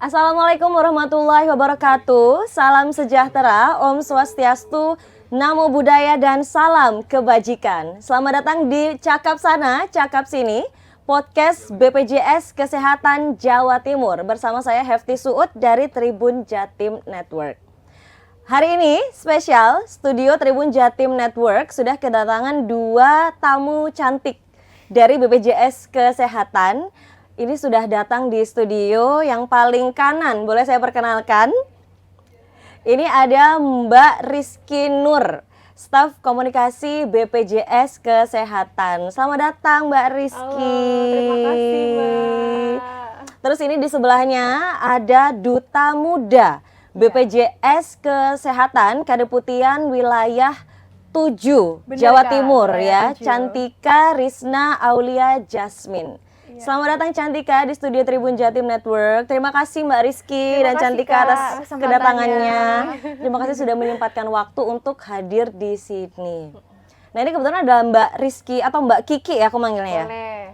Assalamualaikum warahmatullahi wabarakatuh. Salam sejahtera, Om Swastiastu, Namo Buddhaya, dan salam kebajikan. Selamat datang di Cakap Sana, Cakap Sini, podcast BPJS Kesehatan Jawa Timur. Bersama saya Hefty Suud dari Tribun Jatim Network. Hari ini spesial, studio Tribun Jatim Network sudah kedatangan dua tamu cantik dari BPJS Kesehatan. Ini sudah datang di studio yang paling kanan, boleh saya perkenalkan? Ini ada Mbak Rizky Nur, staf komunikasi BPJS Kesehatan. Selamat datang Mbak Rizky. Halo, terima kasih Mbak. Terus ini di sebelahnya ada Duta Muda BPJS Kesehatan Kadeputian Wilayah 7 Jawa Timur ya, Cantika Rizna Aulia Jasmine. Selamat datang Cantika di studio Tribun Jatim Network. Terima kasih Mbak Rizky dan Cantika atas kedatangannya. Terima kasih sudah menyempatkan waktu untuk hadir di sini. Nah ini kebetulan ada Mbak Rizky atau Mbak Kiki ya aku manggilnya ya.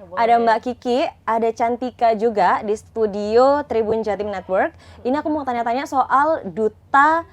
Boleh. Ada Mbak Kiki, ada Cantika juga di studio Tribun Jatim Network. Ini aku mau tanya-tanya soal Duta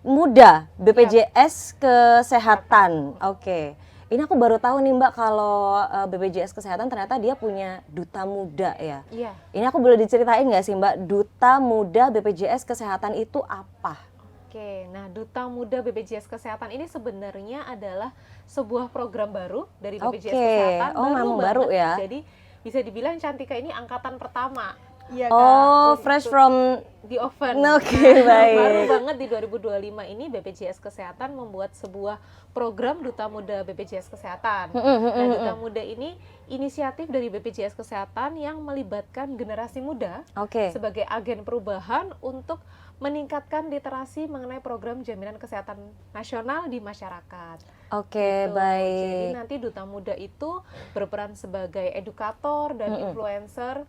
Muda BPJS Kesehatan. Oke. Ini aku baru tahu nih Mbak kalau BPJS Kesehatan ternyata dia punya Duta Muda ya. Iya. Ini aku boleh diceritain nggak sih Mbak, Duta Muda BPJS Kesehatan itu apa? Oke, nah Duta Muda BPJS Kesehatan ini sebenarnya adalah sebuah program baru dari BPJS Kesehatan. Oh, memang baru ya. Jadi bisa dibilang Cantika ini angkatan pertama. Iya, oh, fresh from di oven. Oke, baik. Baru banget di 2025 ini BPJS Kesehatan membuat sebuah program Duta Muda BPJS Kesehatan. Nah, Duta Muda ini inisiatif dari BPJS Kesehatan yang melibatkan generasi muda sebagai agen perubahan untuk meningkatkan literasi mengenai program jaminan kesehatan nasional di masyarakat. Oke, gitu. baik. Jadi nanti Duta Muda itu berperan sebagai edukator dan influencer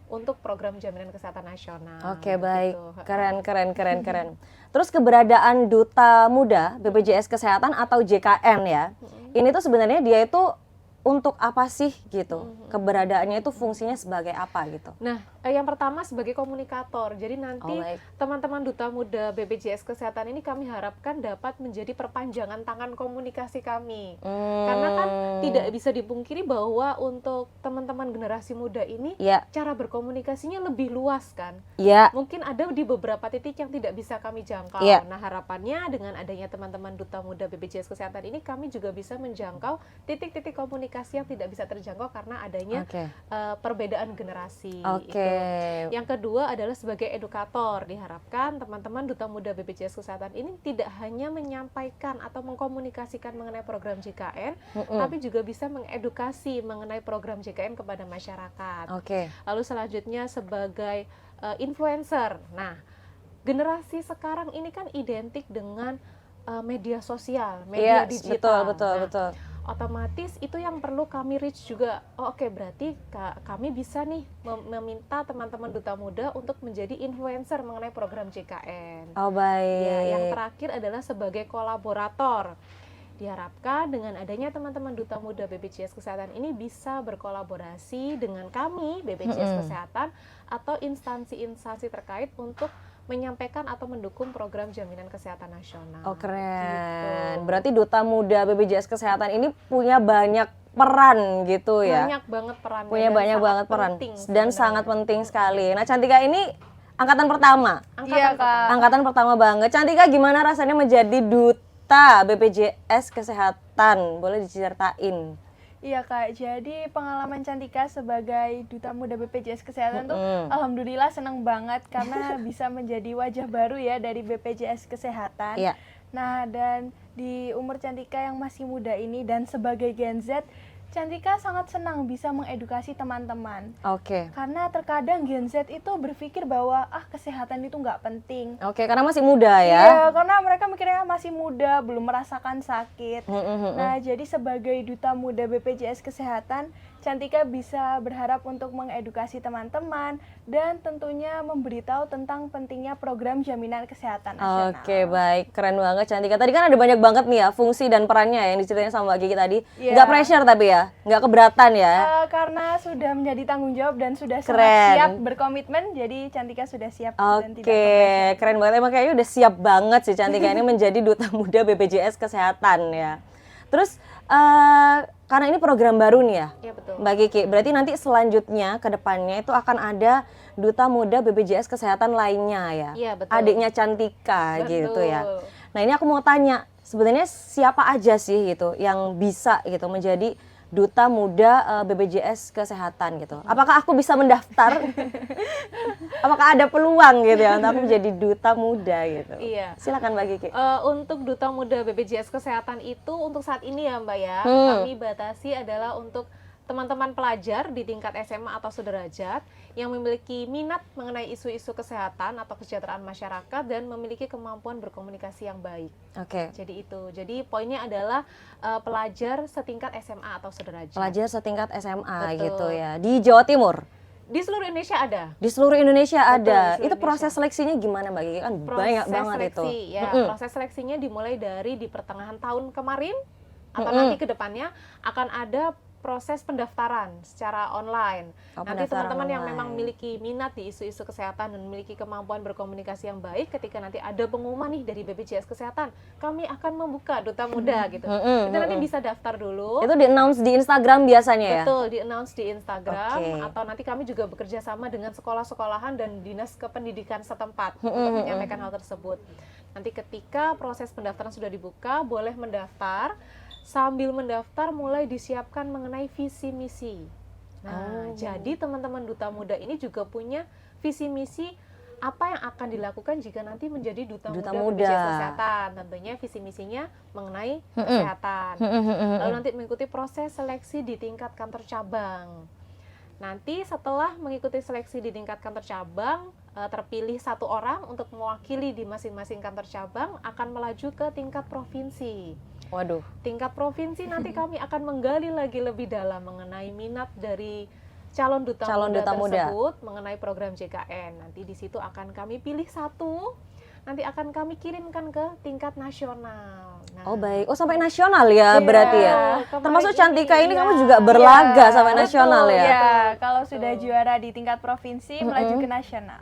untuk program jaminan kesehatan nasional. Oke, baik. Gitu. Keren. Terus keberadaan Duta Muda BPJS Kesehatan atau JKN ya. Ini tuh sebenarnya dia itu untuk apa sih gitu? Keberadaannya itu fungsinya sebagai apa gitu? Nah, yang pertama sebagai komunikator. Jadi nanti teman-teman Duta Muda BPJS Kesehatan ini kami harapkan dapat menjadi perpanjangan tangan komunikasi kami. Karena kan tidak bisa dipungkiri bahwa untuk teman-teman generasi muda ini cara berkomunikasinya lebih luas kan. Mungkin ada di beberapa titik yang tidak bisa kami jangkau. Nah, harapannya dengan adanya teman-teman Duta Muda BPJS Kesehatan ini kami juga bisa menjangkau titik-titik komunikasi yang tidak bisa terjangkau karena adanya perbedaan generasi. Yang kedua adalah sebagai edukator. Diharapkan teman-teman Duta Muda BPJS Kesehatan ini tidak hanya menyampaikan atau mengkomunikasikan mengenai program JKN, tapi juga bisa mengedukasi mengenai program JKN kepada masyarakat. Lalu selanjutnya sebagai influencer. Nah, generasi sekarang ini kan identik dengan media sosial, media digital. Betul. Otomatis itu yang perlu kami reach juga. Berarti kami bisa nih meminta teman-teman Duta Muda untuk menjadi influencer mengenai program JKN. Baik. Ya, yang terakhir adalah sebagai kolaborator. Diharapkan dengan adanya teman-teman Duta Muda BPJS Kesehatan ini bisa berkolaborasi dengan kami BPJS Kesehatan atau instansi-instansi terkait untuk menyampaikan atau mendukung program jaminan kesehatan nasional. Keren. Gitu. Berarti Duta Muda BPJS Kesehatan ini punya banyak peran gitu ya? Banyak banget perannya. Punya banyak banget peran dan sangat penting sekali. Nah, Cantika ini angkatan pertama. Angkatan pertama banget. Cantika gimana rasanya menjadi Duta BPJS Kesehatan? Boleh diceritain? Iya Kak, jadi pengalaman Cantika sebagai Duta Muda BPJS Kesehatan tuh alhamdulillah senang banget karena bisa menjadi wajah baru ya dari BPJS Kesehatan. Nah, dan di umur Cantika yang masih muda ini dan sebagai Gen Z, Cantika sangat senang bisa mengedukasi teman-teman. Karena terkadang Gen Z itu berpikir bahwa kesehatan itu nggak penting. Karena masih muda ya? Iya, karena mereka mikirnya masih muda, belum merasakan sakit. Nah, jadi sebagai Duta Muda BPJS Kesehatan, Cantika bisa berharap untuk mengedukasi teman-teman dan tentunya memberitahu tentang pentingnya program jaminan kesehatan nasional. Oke, baik. Keren banget Cantika. Tadi kan ada banyak banget nih ya fungsi dan perannya yang diceritain sama Mbak Kiki tadi. Nggak pressure tapi ya? Nggak keberatan ya? Karena sudah menjadi tanggung jawab dan sudah Keren. siap berkomitmen, jadi Cantika sudah siap dan tidak Oke, ke-pressure. keren banget. Emang kayaknya udah siap banget sih Cantika ini menjadi Duta Muda BPJS Kesehatan ya. Terus karena ini program baru nih ya, Iya, betul. Mbak Kiki. Berarti nanti selanjutnya ke depannya itu akan ada Duta Muda BPJS Kesehatan lainnya ya. Iya, betul. Adiknya Cantika gitu ya. Betul. Nah ini aku mau tanya, sebenarnya siapa aja sih gitu yang bisa gitu menjadi Duta Muda BPJS Kesehatan gitu. Apakah aku bisa mendaftar? Apakah ada peluang gitu ya untuk aku menjadi Duta Muda gitu? Iya. Silakan Mbak Kiki. Untuk Duta Muda BPJS Kesehatan itu untuk saat ini ya Mbak ya, kami batasi adalah untuk teman-teman pelajar di tingkat SMA atau sederajat yang memiliki minat mengenai isu-isu kesehatan atau kesejahteraan masyarakat dan memiliki kemampuan berkomunikasi yang baik. Oke. Jadi itu. Jadi poinnya adalah pelajar setingkat SMA atau sederajat. Pelajar setingkat SMA Betul. gitu ya. Di Jawa Timur? Di seluruh Indonesia ada. Di seluruh Indonesia Betul, ada. di seluruh Itu proses Indonesia. seleksinya gimana Mbak Kiki? Kan banyak banget itu. Ya, proses seleksinya dimulai dari di pertengahan tahun kemarin atau nanti ke depannya akan ada proses pendaftaran secara online. Nanti pendaftaran teman-teman yang online. memang memiliki minat di isu-isu kesehatan dan memiliki kemampuan berkomunikasi yang baik, ketika nanti ada pengumuman nih dari BPJS Kesehatan, kami akan membuka Duta Muda gitu. Itu nanti bisa daftar dulu. Itu di-announce di Instagram biasanya ya? Betul, di-announce di Instagram. Oke. Atau nanti kami juga bekerja sama dengan sekolah-sekolahan dan dinas kependidikan setempat untuk menyampaikan hal tersebut. Nanti ketika proses pendaftaran sudah dibuka, boleh mendaftar. Sambil mendaftar mulai disiapkan mengenai visi misi. Nah, jadi teman-teman Duta Muda ini juga punya visi misi apa yang akan dilakukan jika nanti menjadi Duta Muda BPJS Kesehatan. Tentunya visi misinya mengenai kesehatan. Lalu nanti mengikuti proses seleksi di tingkat kantor cabang. Nanti setelah mengikuti seleksi di tingkat kantor cabang, terpilih satu orang untuk mewakili di masing-masing kantor cabang akan melaju ke tingkat provinsi. Waduh. Tingkat provinsi nanti kami akan menggali lagi lebih dalam mengenai minat dari calon duta muda tersebut mengenai program JKN. Nanti di situ akan kami pilih satu, nanti akan kami kirimkan ke tingkat nasional. Nah, Baik. Sampai nasional ya berarti ya. Termasuk Cantika ini iya, kamu juga berlaga sampai nasional ya. Iya, kalau sudah juara di tingkat provinsi melaju ke nasional.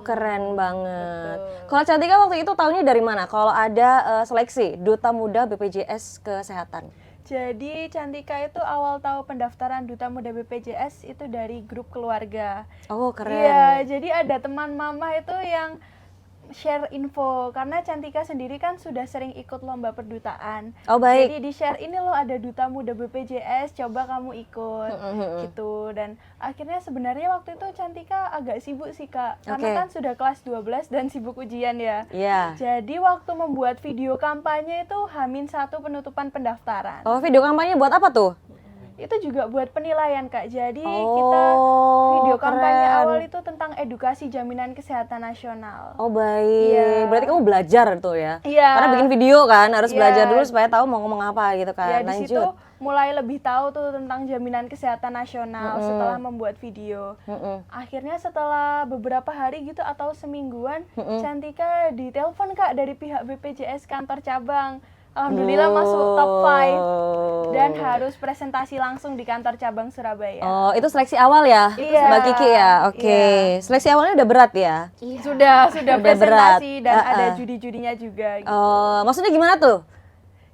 Keren banget. Kalau Cantika waktu itu tahunya dari mana? Kalau ada seleksi Duta Muda BPJS Kesehatan. Jadi Cantika itu awal tahu pendaftaran Duta Muda BPJS itu dari grup keluarga. Oh, keren. Iya, jadi ada teman mama itu yang share info karena Cantika sendiri kan sudah sering ikut lomba perdutaan. Oh, baik. Jadi di share ini loh ada Duta Muda BPJS, coba kamu ikut gitu. Dan akhirnya sebenarnya waktu itu Cantika agak sibuk sih Kak, karena kan sudah kelas 12 dan sibuk ujian ya. Iya. Jadi waktu membuat video kampanye itu H-1 penutupan pendaftaran. Oh, video kampanye buat apa tuh? Itu juga buat penilaian Kak. Jadi kita video kampanye awal itu tentang edukasi jaminan kesehatan nasional. Oh, baik. Iya. Berarti kamu belajar tuh ya? Iya. Karena bikin video kan harus Iya. belajar dulu supaya tahu mau ngomong apa gitu kan. Ya di situ mulai lebih tahu tuh tentang jaminan kesehatan nasional setelah membuat video. Akhirnya setelah beberapa hari gitu atau semingguan, Cantika ditelepon Kak dari pihak BPJS kantor cabang. Alhamdulillah masuk top 5 dan harus presentasi langsung di kantor cabang Surabaya. Oh, itu seleksi awal ya? Iya. Mbak Kiki ya? Oke. Iya. Seleksi awalnya udah berat ya? Sudah presentasi berat. dan ada judi-judinya juga gitu. Oh, maksudnya gimana tuh?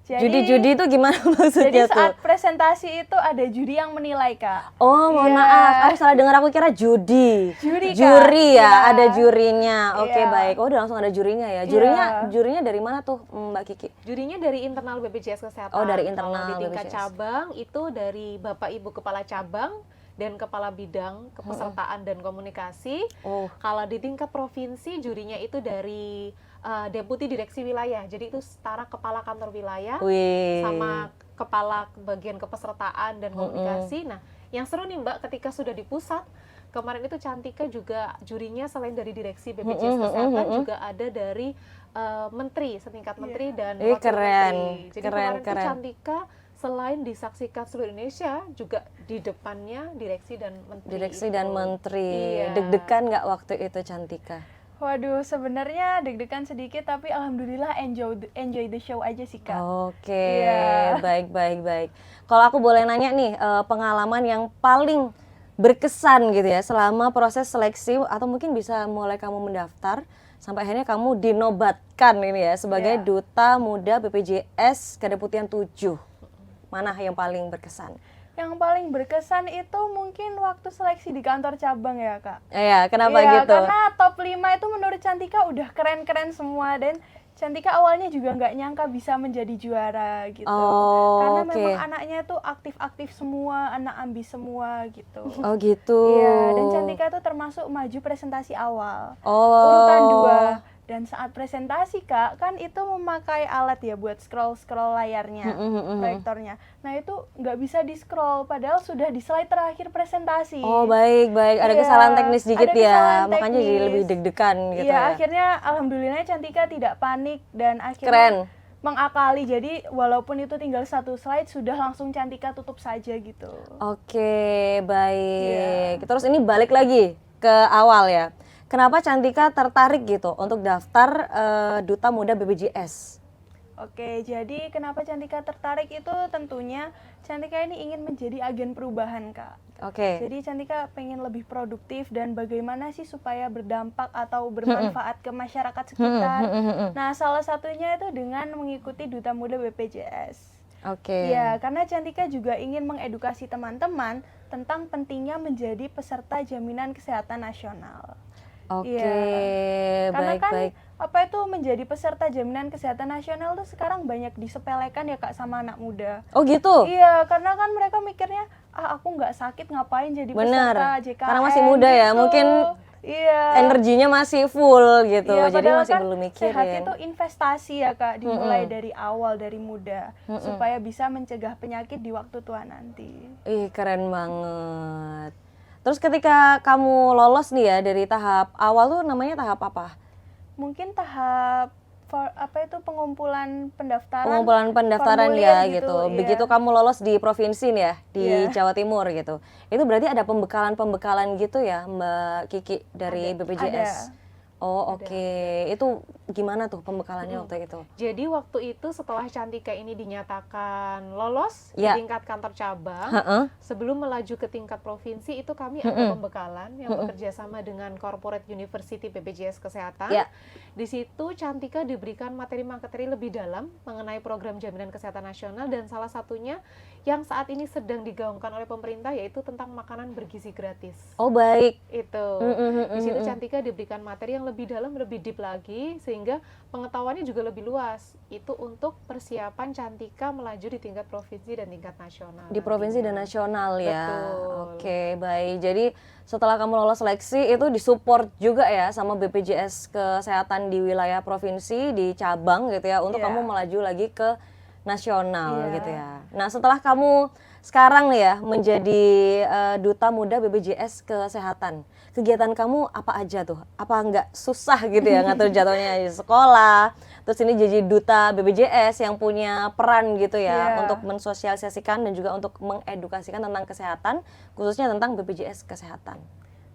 Judi-judi itu gimana maksudnya Jadi saat tuh? presentasi itu ada juri yang menilai Kak. Oh, mohon Iya. maaf. Aku salah dengar, aku kira judi. Juri, Kak. Juri ya, Iya. ada jurinya. Oke, Iya. baik. Oh, udah langsung ada jurinya ya. Jurinya dari mana tuh, Mbak Kiki? Jurinya dari internal BPJS Kesehatan. Oh, dari internal Kalau di tingkat BPJS. cabang itu dari Bapak Ibu Kepala Cabang dan Kepala Bidang Kepesertaan dan Komunikasi. Oh. Kalau di tingkat provinsi jurinya itu dari Deputi Direksi Wilayah. Jadi itu setara Kepala Kantor Wilayah Wih. sama Kepala Bagian Kepesertaan dan Komunikasi. Nah, yang seru nih Mbak ketika sudah di pusat, kemarin itu Cantika juga jurinya selain dari Direksi BPJS Kesehatan juga ada dari menteri, setingkat menteri dan wakil keren. menteri. Jadi Keren. kemarin itu Cantika selain disaksikan seluruh Indonesia, juga di depannya direksi dan menteri. Direksi dan menteri. Iya. Deg-degan nggak waktu itu Cantika? Waduh, sebenarnya deg-degan sedikit, tapi alhamdulillah enjoy the show aja sih, Kak. Oke, Iya. baik. Kalau aku boleh nanya nih, pengalaman yang paling berkesan gitu ya selama proses seleksi, atau mungkin bisa mulai kamu mendaftar sampai akhirnya kamu dinobatkan ini ya sebagai Iya. Duta Muda BPJS Kedeputian 7. Mana yang paling berkesan? Yang paling berkesan itu mungkin waktu seleksi di kantor cabang ya, Kak. Iya, kenapa Iya, gitu? karena top 5 itu menurut Cantika udah keren-keren semua, dan Cantika awalnya juga nggak nyangka bisa menjadi juara gitu. Oh, Karena oke. memang anaknya tuh aktif-aktif semua, anak ambis semua gitu. Oh gitu. Iya, dan Cantika tuh termasuk maju presentasi awal. Oh. Urutan 2. Dan saat presentasi, Kak, kan itu memakai alat ya buat scroll layarnya, proyektornya. Nah itu nggak bisa di-scroll, padahal sudah di slide terakhir presentasi. Oh baik. Ada Iya, kesalahan teknis dikit ada ya, kesalahan makanya jadi teknis. lebih deg-degan gitu Iya, ya. akhirnya alhamdulillah Cantika tidak panik dan Keren. akhirnya mengakali. Jadi walaupun itu tinggal 1 slide, sudah langsung Cantika tutup saja gitu. Oke, baik. Iya. Terus ini balik lagi ke awal ya. Kenapa Cantika tertarik gitu untuk daftar Duta Muda BPJS? Oke, jadi kenapa Cantika tertarik itu tentunya Cantika ini ingin menjadi agen perubahan, Kak. Oke. Jadi Cantika pengen lebih produktif dan bagaimana sih supaya berdampak atau bermanfaat ke masyarakat sekitar. Nah, salah satunya itu dengan mengikuti Duta Muda BPJS. Oke. Ya, karena Cantika juga ingin mengedukasi teman-teman tentang pentingnya menjadi peserta jaminan kesehatan nasional. Oke, Karena kan baik. apa itu menjadi peserta jaminan kesehatan nasional tuh sekarang banyak disepelekan ya, Kak, sama anak muda. Oh gitu? Iya, karena kan mereka mikirnya, aku nggak sakit ngapain jadi Benar. peserta JKN. Karena masih muda ya, gitu. mungkin Iya. energinya masih full gitu, Iya, jadi padahal masih kan belum sehat mikirin. itu investasi ya, Kak, dimulai dari awal, dari muda, supaya bisa mencegah penyakit di waktu tua nanti. Ih, keren banget. Terus ketika kamu lolos nih ya dari tahap awal tuh namanya tahap apa? Mungkin tahap pengumpulan pendaftaran. Pengumpulan pendaftaran formulir ya gitu. iya. Begitu kamu lolos di provinsi nih ya, di Iya. Jawa Timur gitu. Itu berarti ada pembekalan gitu ya, Mbak Kiki dari BPJS? Ada. Oh, oke. Itu gimana tuh pembekalannya waktu itu? Jadi waktu itu setelah Cantika ini dinyatakan lolos Ya. di tingkat kantor cabang, Heeh. sebelum melaju ke tingkat provinsi itu kami ada pembekalan yang bekerja sama dengan Corporate University BPJS Kesehatan. Ya. Di situ Cantika diberikan materi-materi lebih dalam mengenai program jaminan kesehatan nasional, dan salah satunya yang saat ini sedang digaungkan oleh pemerintah yaitu tentang makanan bergizi gratis. Oh, baik. Itu. Di situ Cantika diberikan materi yang lebih dalam, lebih deep lagi, sehingga pengetahuannya juga lebih luas. Itu untuk persiapan Cantika melaju di tingkat provinsi dan tingkat nasional. Di provinsi dan nasional ya. Betul. Oke, baik. Jadi setelah kamu lolos seleksi itu disupport juga ya sama BPJS Kesehatan di wilayah provinsi, di cabang gitu ya, untuk Iya. kamu melaju lagi ke nasional Iya. gitu ya. Nah, setelah kamu sekarang nih ya menjadi Duta Muda BPJS Kesehatan, kegiatan kamu apa aja tuh? Apa nggak susah gitu ya ngatur jadwalnya di sekolah? Terus ini jadi Duta BPJS yang punya peran gitu ya Iya. untuk mensosialisasikan dan juga untuk mengedukasikan tentang kesehatan, khususnya tentang BPJS Kesehatan.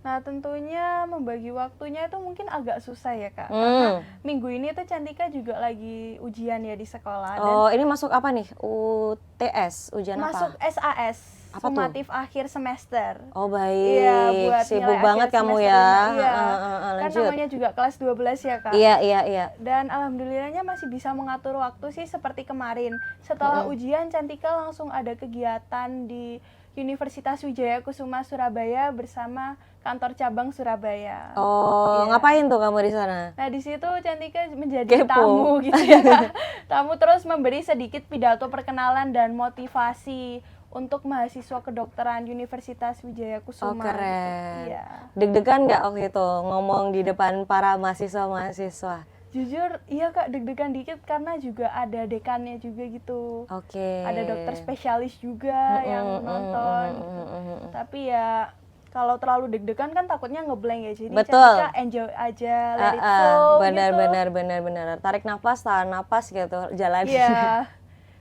Nah, tentunya membagi waktunya itu mungkin agak susah ya, Kak. Karena minggu ini tuh Cantika juga lagi ujian ya di sekolah. Dan Oh, ini masuk apa nih? UTS, ujian masuk apa? SAS, Apa tuh? sumatif akhir semester. Oh, baik. Iya, buat Sibuk nilai banget akhir kamu semester ya. lima. Iya. Kan Lanjut. namanya juga kelas 12 ya, Kak. Iya. Dan alhamdulillahnya masih bisa mengatur waktu sih seperti kemarin. Setelah ujian, Cantika langsung ada kegiatan di Universitas Wijaya Kusuma Surabaya bersama kantor cabang Surabaya. Oh, Iya. ngapain tuh kamu di sana? Nah, di situ Cantika menjadi Kepo. tamu gitu ya, Kak. Tamu, terus memberi sedikit pidato perkenalan dan motivasi untuk mahasiswa kedokteran Universitas Wijaya Kusuma. Oh, keren. Gitu. Iya. Deg-degan nggak waktu itu ngomong di depan para mahasiswa-mahasiswa? Jujur, iya, Kak, deg-degan dikit karena juga ada dekannya juga gitu. Oke. Ada dokter spesialis juga yang nonton gitu. Tapi ya kalau terlalu deg-degan kan takutnya ngeblank ya. Jadi Betul. Cantika enjoy aja, let it flow benar, gitu. benar. Tarik nafas, tahan nafas gitu, jalan. Iya.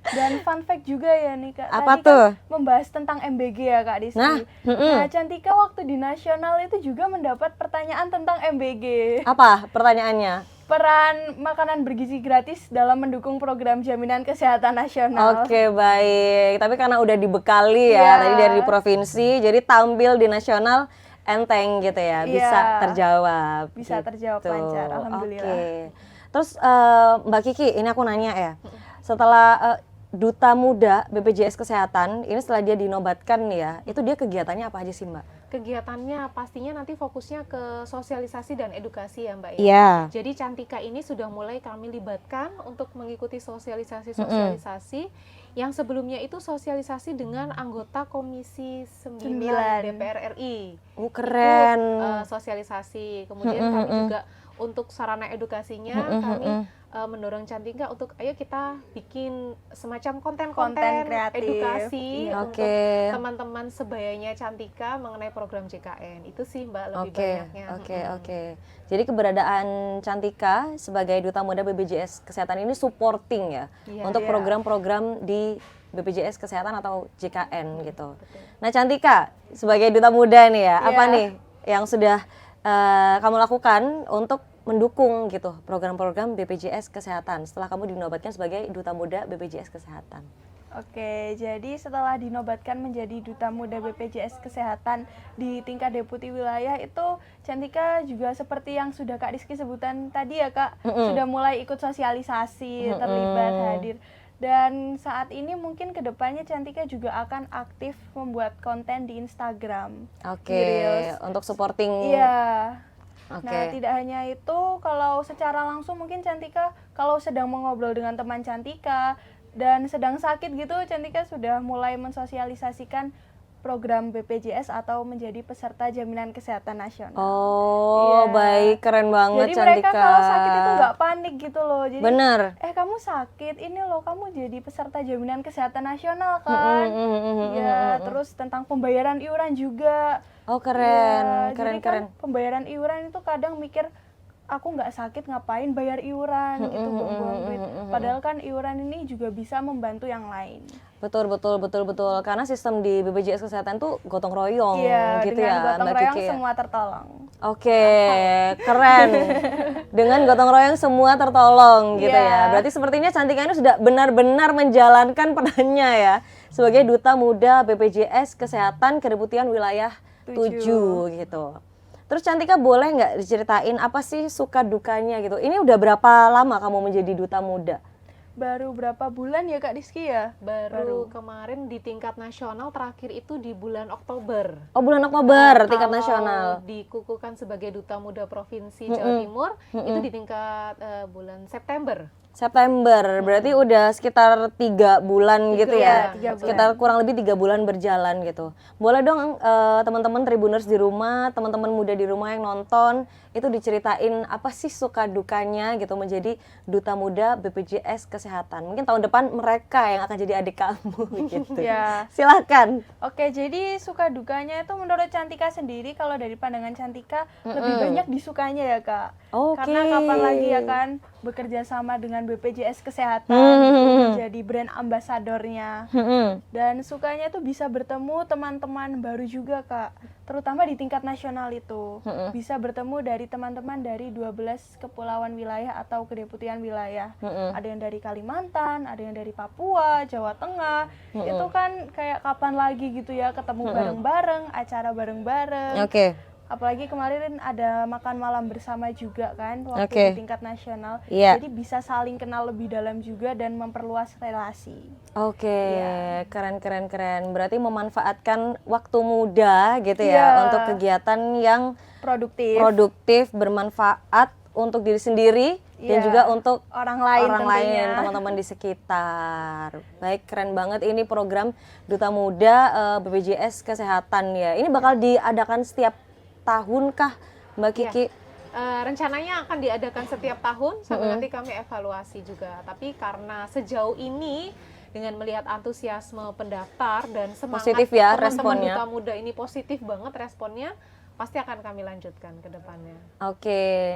Dan fun fact juga ya nih Kak. Apa Tadi tuh? kan membahas tentang MBG ya Kak Rizky. Nah, Cantika waktu di nasional itu juga mendapat pertanyaan tentang MBG. Apa pertanyaannya? Peran makanan bergizi gratis dalam mendukung program jaminan kesehatan nasional. Oke, baik. Tapi karena udah dibekali ya tadi dari provinsi, jadi tampil di nasional enteng gitu ya, bisa terjawab. Bisa terjawab lancar, alhamdulillah. Oke. Terus Mbak Kiki, ini aku nanya ya. Setelah Duta Muda BPJS Kesehatan, ini setelah dia dinobatkan ya, itu dia kegiatannya apa aja sih Mbak? Kegiatannya pastinya nanti fokusnya ke sosialisasi dan edukasi ya Mbak ya. Iya. Jadi Cantika ini sudah mulai kami libatkan untuk mengikuti sosialisasi yang sebelumnya itu sosialisasi dengan anggota Komisi 9 DPR RI. Keren. Itu, sosialisasi. Kemudian kami juga untuk sarana edukasinya kami mendorong Cantika untuk ayo kita bikin semacam konten-konten edukasi untuk teman-teman sebayanya Cantika mengenai program JKN. Itu sih Mbak lebih banyaknya. Oke. Jadi keberadaan Cantika sebagai Duta Muda BPJS Kesehatan ini supporting ya untuk program-program di BPJS Kesehatan atau JKN gitu. Betul. Nah Cantika sebagai Duta Muda nih ya, apa nih yang sudah kamu lakukan untuk mendukung gitu program-program BPJS Kesehatan setelah kamu dinobatkan sebagai Duta Muda BPJS Kesehatan? Oke, jadi setelah dinobatkan menjadi Duta Muda BPJS Kesehatan di tingkat deputi wilayah itu Cantika juga seperti yang sudah Kak Rizky sebutan tadi ya Kak, sudah mulai ikut sosialisasi, terlibat, hadir. Dan saat ini mungkin kedepannya Cantika juga akan aktif membuat konten di Instagram. Oke, untuk supporting. Iya. Nah, tidak hanya itu, kalau secara langsung mungkin Cantika kalau sedang mengobrol dengan teman Cantika dan sedang sakit gitu, Cantika sudah mulai mensosialisasikan program BPJS atau menjadi peserta jaminan kesehatan nasional. Baik, keren banget. Jadi Cantika. Mereka kalau sakit itu nggak panik gitu loh. Jadi, bener. Kamu sakit, ini loh kamu jadi peserta jaminan kesehatan nasional kan? Terus tentang pembayaran iuran juga. Keren, keren. Pembayaran iuran itu kadang mikir aku nggak sakit ngapain bayar iuran gitu, buang-buang duit. Padahal kan iuran ini juga bisa membantu yang lain. Betul. Karena sistem di BPJS Kesehatan tuh gotong royong gitu dengan ya, gotong Mbak royong Kiki. semua tertolong. Oke, keren. Dengan gotong royong semua tertolong gitu ya. Berarti sepertinya Cantika ini sudah benar-benar menjalankan perannya ya sebagai Duta Muda BPJS Kesehatan Kedeputian Wilayah 7 gitu. Terus Cantika boleh nggak diceritain apa sih suka dukanya gitu? Ini udah berapa lama kamu menjadi Duta Muda? Baru berapa bulan ya Kak Rizky ya? Baru kemarin di tingkat nasional, terakhir itu di bulan Oktober. Bulan Oktober tingkat nasional. Dikukuhkan sebagai Duta Muda Provinsi Jawa Timur, itu di tingkat bulan September. Berarti udah sekitar 3 bulan gitu ya? 3 bulan. Sekitar kurang lebih 3 bulan berjalan gitu. Boleh dong teman-teman Tribuners di rumah, teman-teman muda di rumah yang nonton, itu diceritain apa sih suka dukanya gitu menjadi Duta Muda BPJS Kesehatan. Mungkin tahun depan mereka yang akan jadi adik kamu gitu. Silakan. Oke, jadi suka dukanya itu menurut Cantika sendiri, kalau dari pandangan Cantika lebih banyak disukanya ya Kak. Karena kapan lagi ya kan bekerja sama dengan BPJS Kesehatan, menjadi brand ambasadornya. Dan sukanya itu bisa bertemu teman-teman baru juga Kak, terutama di tingkat nasional itu. Bisa bertemu dari teman-teman dari 12 kepulauan wilayah atau kedeputian wilayah. Ada yang dari Kalimantan, ada yang dari Papua, Jawa Tengah. Itu kan kayak kapan lagi gitu ya ketemu bareng-bareng, acara bareng-bareng. Apalagi kemarin ada makan malam bersama juga kan waktu di tingkat nasional. Jadi bisa saling kenal lebih dalam juga dan memperluas relasi. Keren. Berarti memanfaatkan waktu muda gitu ya untuk kegiatan yang produktif, bermanfaat untuk diri sendiri dan juga untuk orang lain, teman-teman di sekitar. Baik, keren banget ini program Duta Muda BPJS Kesehatan ya. Ini bakal diadakan setiap tahun kah Mbak Kiki? Rencananya akan diadakan setiap tahun sampai nanti kami evaluasi juga. Tapi karena sejauh ini dengan melihat antusiasme pendaftar dan semangat positif ya teman-teman responnya. Duta Muda ini positif banget responnya, pasti akan kami lanjutkan ke depannya.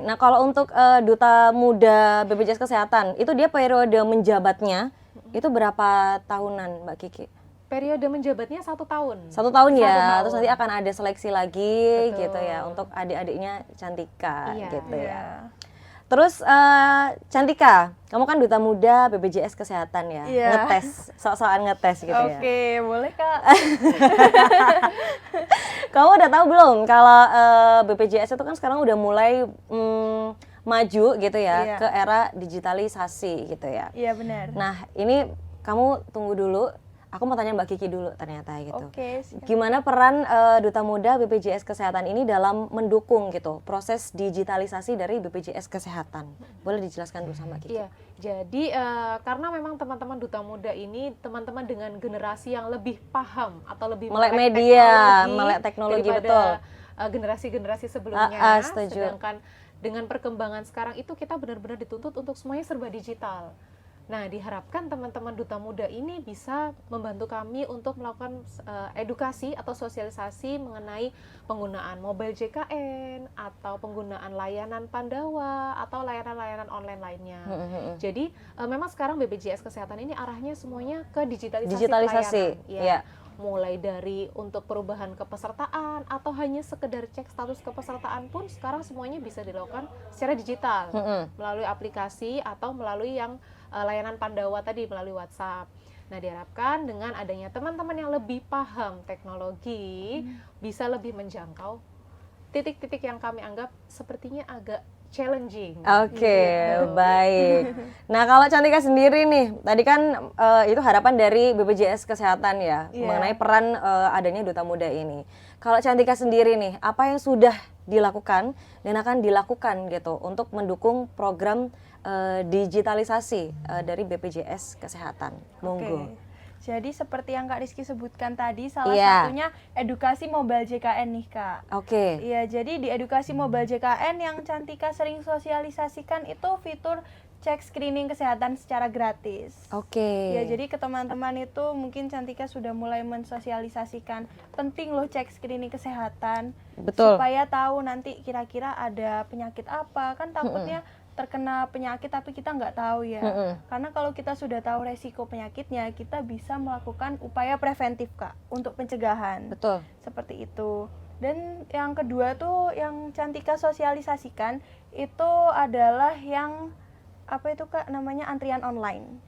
Nah kalau untuk Duta Muda BPJS Kesehatan itu dia periode menjabatnya Itu berapa tahunan Mbak Kiki? Periode menjabatnya 1 tahun. 1 tahun ya, 1 tahun. terus nanti akan ada seleksi lagi. Betul. Gitu ya, untuk adik-adiknya Cantika Iya. gitu ya. Iya. Terus Cantika, kamu kan duta muda BPJS Kesehatan ya, Iya. ngetes, soal ngetes gitu ya. Oke, boleh Kak. Kamu udah tahu belum kalau BPJS itu kan sekarang udah mulai maju gitu ya, Iya. ke era digitalisasi gitu ya. Iya benar. Nah ini kamu tunggu dulu, aku mau tanya Mbak Kiki dulu ternyata gitu. Oke, siap. Gimana peran Duta Muda BPJS Kesehatan ini dalam mendukung gitu proses digitalisasi dari BPJS Kesehatan? Boleh dijelaskan dulu sama Kiki? Iya, jadi karena memang teman-teman Duta Muda ini teman-teman dengan generasi yang lebih paham atau lebih Melek media, melek teknologi, daripada, betul. Generasi-generasi sebelumnya. Setuju. Sedangkan dengan perkembangan sekarang itu kita benar-benar dituntut untuk semuanya serba digital. Nah, diharapkan teman-teman Duta Muda ini bisa membantu kami untuk melakukan edukasi atau sosialisasi mengenai penggunaan mobile JKN atau penggunaan layanan Pandawa atau layanan-layanan online lainnya. Jadi memang sekarang BPJS Kesehatan ini arahnya semuanya ke digitalisasi pelayanan. Iya. Mulai dari untuk perubahan kepesertaan atau hanya sekedar cek status kepesertaan pun sekarang semuanya bisa dilakukan secara digital melalui aplikasi atau melalui yang layanan Pandawa tadi melalui WhatsApp. Nah, diharapkan dengan adanya teman-teman yang lebih paham teknologi bisa lebih menjangkau titik-titik yang kami anggap sepertinya agak challenging. Oke, baik. Nah, kalau Cantika sendiri nih, tadi kan itu harapan dari BPJS Kesehatan ya, mengenai peran adanya Duta Muda ini. Kalau Cantika sendiri nih, apa yang sudah dilakukan dan akan dilakukan gitu untuk mendukung program digitalisasi dari BPJS Kesehatan? Monggo. Jadi seperti yang Kak Rizky sebutkan tadi, salah Iya. satunya edukasi mobile JKN nih Kak. Oke. Iya, jadi di edukasi mobile JKN yang Cantika sering sosialisasikan itu fitur cek screening kesehatan secara gratis. Oke. Ya, jadi ke teman-teman itu mungkin Cantika sudah mulai mensosialisasikan penting loh cek screening kesehatan. Betul. Supaya tahu nanti kira-kira ada penyakit apa. Kan takutnya terkena penyakit tapi kita nggak tahu ya. Karena kalau kita sudah tahu resiko penyakitnya, kita bisa melakukan upaya preventif Kak untuk pencegahan. Betul. Seperti itu. Dan yang kedua tuh yang Cantika sosialisasikan itu adalah yang apa itu Kak namanya antrian online.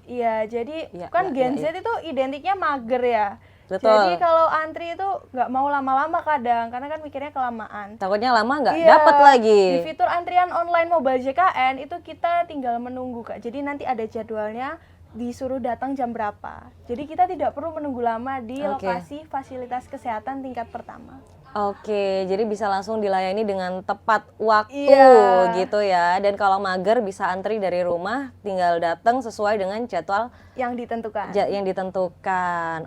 Iya, jadi kan Gen Z itu identiknya mager ya. Betul. Jadi kalau antri itu nggak mau lama-lama kadang, karena kan mikirnya kelamaan. Takutnya lama nggak dapat lagi. Di fitur antrian online mobile JKN itu kita tinggal menunggu Kak. Jadi nanti ada jadwalnya, disuruh datang jam berapa. Jadi kita tidak perlu menunggu lama di lokasi fasilitas kesehatan tingkat pertama. Oke, jadi bisa langsung dilayani dengan tepat waktu gitu ya. Dan kalau mager bisa antri dari rumah, tinggal datang sesuai dengan jadwal yang ditentukan.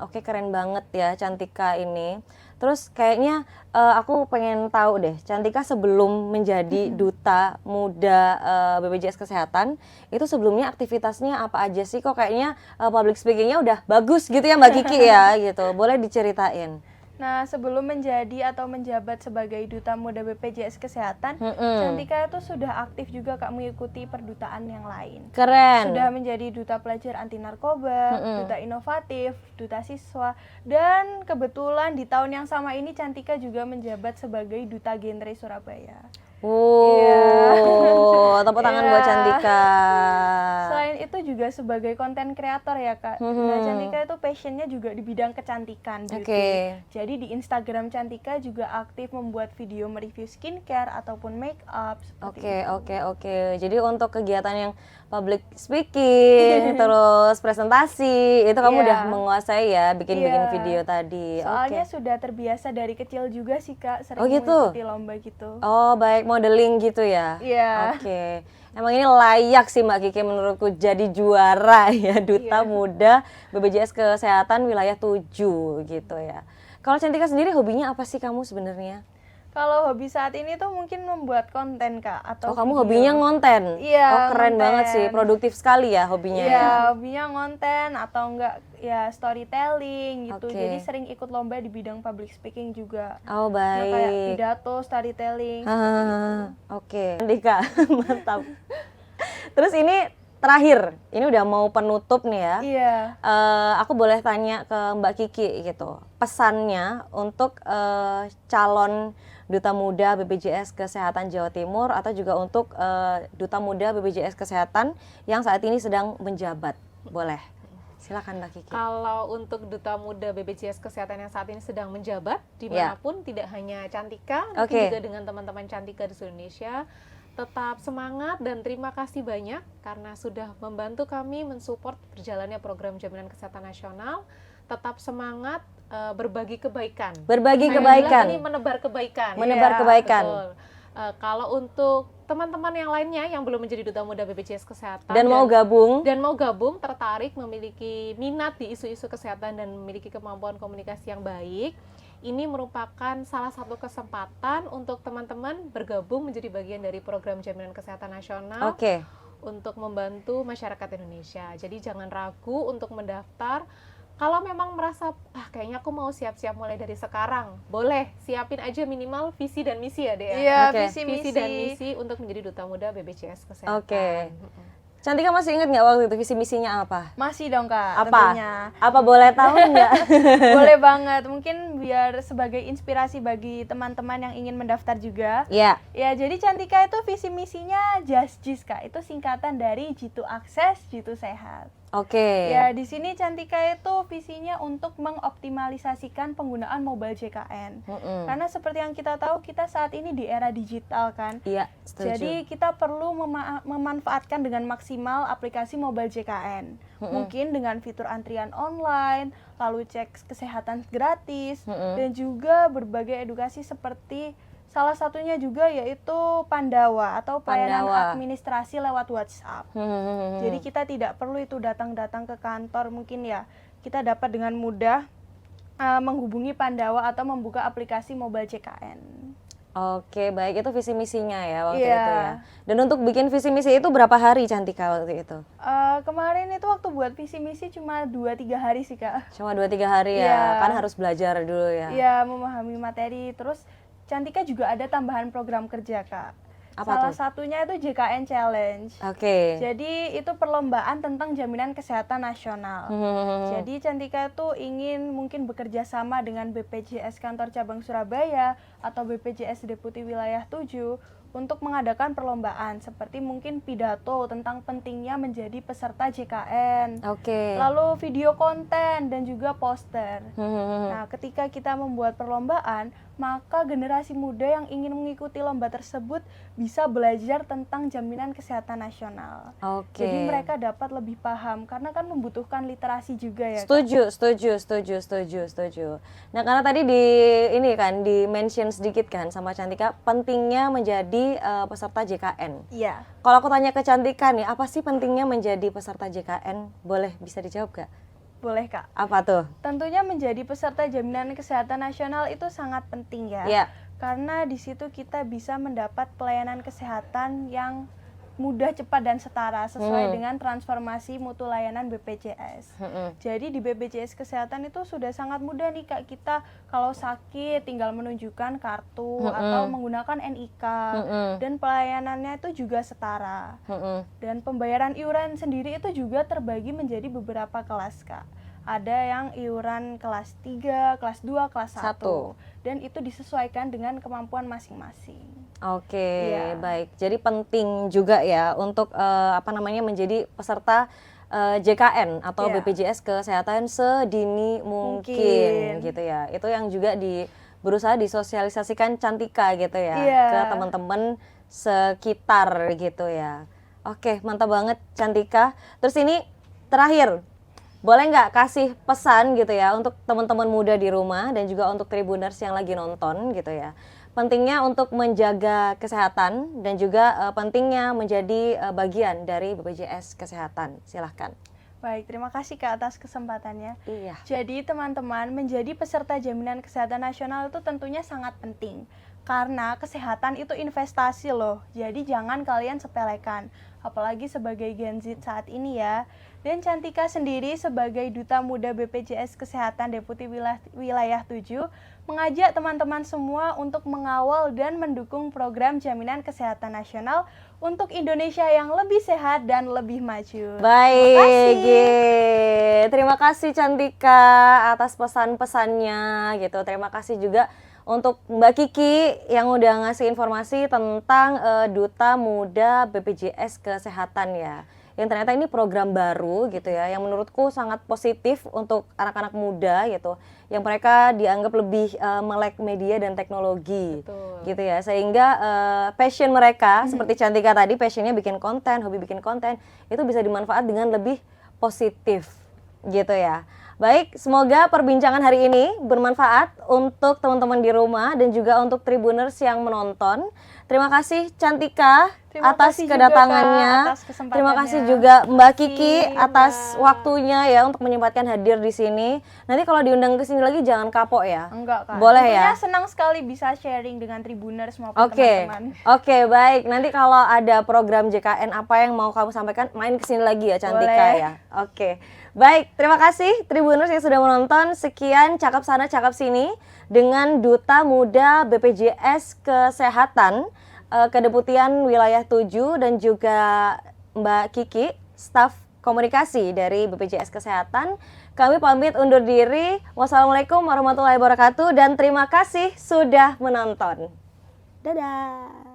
Oke, keren banget ya Cantika ini. Terus kayaknya aku pengen tahu deh, Cantika sebelum menjadi Duta Muda BPJS Kesehatan, itu sebelumnya aktivitasnya apa aja sih? Kok kayaknya public speakingnya udah bagus gitu ya Mbak Kiki ya gitu. Boleh diceritain? Nah, sebelum menjadi atau menjabat sebagai Duta Muda BPJS Kesehatan, Cantika itu sudah aktif juga Kak mengikuti perdutaan yang lain. Keren. Sudah menjadi Duta Pelajar Anti Narkoba, Duta Inovatif, Duta Siswa, dan kebetulan di tahun yang sama ini Cantika juga menjabat sebagai Duta Genre Surabaya. Tepuk tangan buat Cantika. Selain itu juga sebagai konten kreator ya Kak. Nah, Cantika itu passionnya juga di bidang kecantikan beauty. Jadi di Instagram Cantika juga aktif membuat video mereview skincare ataupun make up. Oke. Jadi untuk kegiatan yang public speaking, terus presentasi, itu kamu udah menguasai ya, bikin video tadi. Soalnya sudah terbiasa dari kecil juga sih Kak, sering gitu? mengikuti lomba gitu. Oh baik, modeling gitu ya? Iya. Oke. Emang ini layak sih Mbak Kiki menurutku jadi juara ya, Duta Muda BPJS Kesehatan wilayah 7 gitu ya. Kalau Cantika sendiri hobinya apa sih kamu sebenarnya? Kalau hobi saat ini tuh mungkin membuat konten Kak atau kamu video. hobinya ngonten? Iya, keren ngonten. banget sih, produktif sekali ya hobinya. Iya, ya? hobinya ngonten atau enggak ya storytelling gitu. Jadi sering ikut lomba di bidang public speaking juga. Oh Nah, kayak baik. pidato, storytelling. Oke, Cantika, mantap. Terus ini terakhir, ini udah mau penutup nih ya. Iya. Aku boleh tanya ke Mbak Kiki gitu, pesannya untuk calon Duta Muda BPJS Kesehatan Jawa Timur atau juga untuk Duta Muda BPJS Kesehatan yang saat ini sedang menjabat. Boleh, silakan Mbak Kiki. Kalau untuk Duta Muda BPJS Kesehatan yang saat ini sedang menjabat dimanapun, tidak hanya Cantika, tapi juga dengan teman-teman Cantika di seluruh Indonesia, tetap semangat dan terima kasih banyak karena sudah membantu kami mensupport berjalannya program jaminan kesehatan nasional. Tetap semangat, berbagi kebaikan. Berbagi Saya kebaikan. bilang ini menebar kebaikan. Menebar kebaikan. Betul. Kalau untuk teman-teman yang lainnya yang belum menjadi Duta Muda BPJS Kesehatan Dan mau gabung, tertarik, memiliki minat di isu-isu kesehatan dan memiliki kemampuan komunikasi yang baik, ini merupakan salah satu kesempatan untuk teman-teman bergabung menjadi bagian dari program jaminan kesehatan nasional untuk membantu masyarakat Indonesia. Jadi jangan ragu untuk mendaftar. Kalau memang merasa, kayaknya aku mau siap-siap mulai dari sekarang, boleh siapin aja minimal visi dan misi ya, Dea. Iya, visi dan misi untuk menjadi Duta Muda BPJS Kesehatan. Cantika masih ingat nggak waktu itu visi misinya apa? Masih dong Kak. Apa? Tentunya. Apa boleh tahu nggak? Boleh banget. Mungkin biar sebagai inspirasi bagi teman-teman yang ingin mendaftar juga. Iya. Ya, jadi Cantika itu visi misinya JASJIS Kak. Itu singkatan dari Jitu Akses, Jitu Sehat. Ya, di sini Cantika itu visinya untuk mengoptimalisasikan penggunaan mobile JKN. Karena seperti yang kita tahu, kita saat ini di era digital kan. Iya, setuju. Jadi kita perlu memanfaatkan dengan maksimal aplikasi mobile JKN. Mungkin dengan fitur antrian online, lalu cek kesehatan gratis, dan juga berbagai edukasi seperti salah satunya juga yaitu Pandawa atau pelayanan administrasi lewat WhatsApp. Jadi kita tidak perlu itu datang-datang ke kantor, mungkin ya kita dapat dengan mudah menghubungi Pandawa atau membuka aplikasi mobile JKN. Oke, baik, itu visi misinya ya waktu itu ya. Dan untuk bikin visi misi itu berapa hari Cantika waktu itu? Kemarin itu waktu buat visi misi cuma 2-3 hari sih Kak. Cuma 2-3 hari ya, kan harus belajar dulu ya. Iya, memahami materi. Terus Cantika juga ada tambahan program kerja Kak. Salah satunya itu JKN Challenge. Jadi itu perlombaan tentang jaminan kesehatan nasional. Jadi Cantika itu ingin mungkin bekerja sama dengan BPJS Kantor Cabang Surabaya atau BPJS Deputi Wilayah 7 untuk mengadakan perlombaan seperti mungkin pidato tentang pentingnya menjadi peserta JKN. Lalu video konten dan juga poster. Nah, ketika kita membuat perlombaan, maka generasi muda yang ingin mengikuti lomba tersebut bisa belajar tentang jaminan kesehatan nasional. Jadi mereka dapat lebih paham karena kan membutuhkan literasi juga ya. Setuju. Nah, karena tadi di mention sedikit kan sama Cantika pentingnya menjadi peserta JKN. Iya. Kalau aku tanya ke Cantika nih, apa sih pentingnya menjadi peserta JKN? Boleh bisa dijawab gak? Boleh Kak. Apa tuh? Tentunya menjadi peserta jaminan kesehatan nasional itu sangat penting ya. Karena di situ kita bisa mendapat pelayanan kesehatan yang mudah, cepat, dan setara sesuai dengan transformasi mutu layanan BPJS. Jadi di BPJS Kesehatan itu sudah sangat mudah nih Kak, kita kalau sakit tinggal menunjukkan kartu atau menggunakan NIK, dan pelayanannya itu juga setara. Dan pembayaran iuran sendiri itu juga terbagi menjadi beberapa kelas Kak. Ada yang iuran kelas 3, kelas 2, kelas 1. Dan itu disesuaikan dengan kemampuan masing-masing. Baik. Jadi penting juga ya untuk menjadi peserta JKN atau BPJS Kesehatan sedini mungkin gitu ya. Itu yang juga berusaha disosialisasikan Cantika gitu ya ke teman-teman sekitar gitu ya. Mantap banget Cantika. Terus ini terakhir, boleh nggak kasih pesan gitu ya untuk teman-teman muda di rumah dan juga untuk Tribuners yang lagi nonton gitu ya. Pentingnya untuk menjaga kesehatan dan juga pentingnya menjadi bagian dari BPJS Kesehatan. Silahkan. Baik, terima kasih Kak atas kesempatannya. Iya. Jadi teman-teman, menjadi peserta jaminan kesehatan nasional itu tentunya sangat penting. Karena kesehatan itu investasi loh, jadi jangan kalian sepelekan. Apalagi sebagai Gen Z saat ini ya. Dan Cantika sendiri sebagai Duta Muda BPJS Kesehatan Deputi Wilayah 7 mengajak teman-teman semua untuk mengawal dan mendukung program Jaminan Kesehatan Nasional untuk Indonesia yang lebih sehat dan lebih maju. Baik, terima kasih Cantika atas pesan-pesannya gitu. Terima kasih juga untuk Mbak Kiki yang udah ngasih informasi tentang Duta Muda BPJS Kesehatan ya. Yang ternyata ini program baru gitu ya, yang menurutku sangat positif untuk anak-anak muda gitu, yang mereka dianggap lebih melek media dan teknologi. Betul. Gitu ya, sehingga passion mereka seperti Cantika tadi, passionnya bikin konten, hobi bikin konten, itu bisa dimanfaat dengan lebih positif gitu ya. Baik, semoga perbincangan hari ini bermanfaat untuk teman-teman di rumah dan juga untuk Tribuners yang menonton. Terima kasih Cantika atas kedatangannya. Terima kasih juga Mbak Kiki atas waktunya ya untuk menyempatkan hadir di sini. Nanti kalau diundang ke sini lagi jangan kapok ya. Enggak, Kak. Boleh tentunya ya. Senang sekali bisa sharing dengan Tribuners maupun teman-teman. Oke, baik. Nanti kalau ada program JKN apa yang mau kamu sampaikan, main ke sini lagi ya Cantika. Boleh. Ya. Oke. Baik, terima kasih Tribuners yang sudah menonton. Sekian Cakap Sana Cakap Sini dengan Duta Muda BPJS Kesehatan Kedeputian Wilayah 7 dan juga Mbak Kiki, staf komunikasi dari BPJS Kesehatan. Kami pamit undur diri. Wassalamualaikum warahmatullahi wabarakatuh dan terima kasih sudah menonton. Dadah.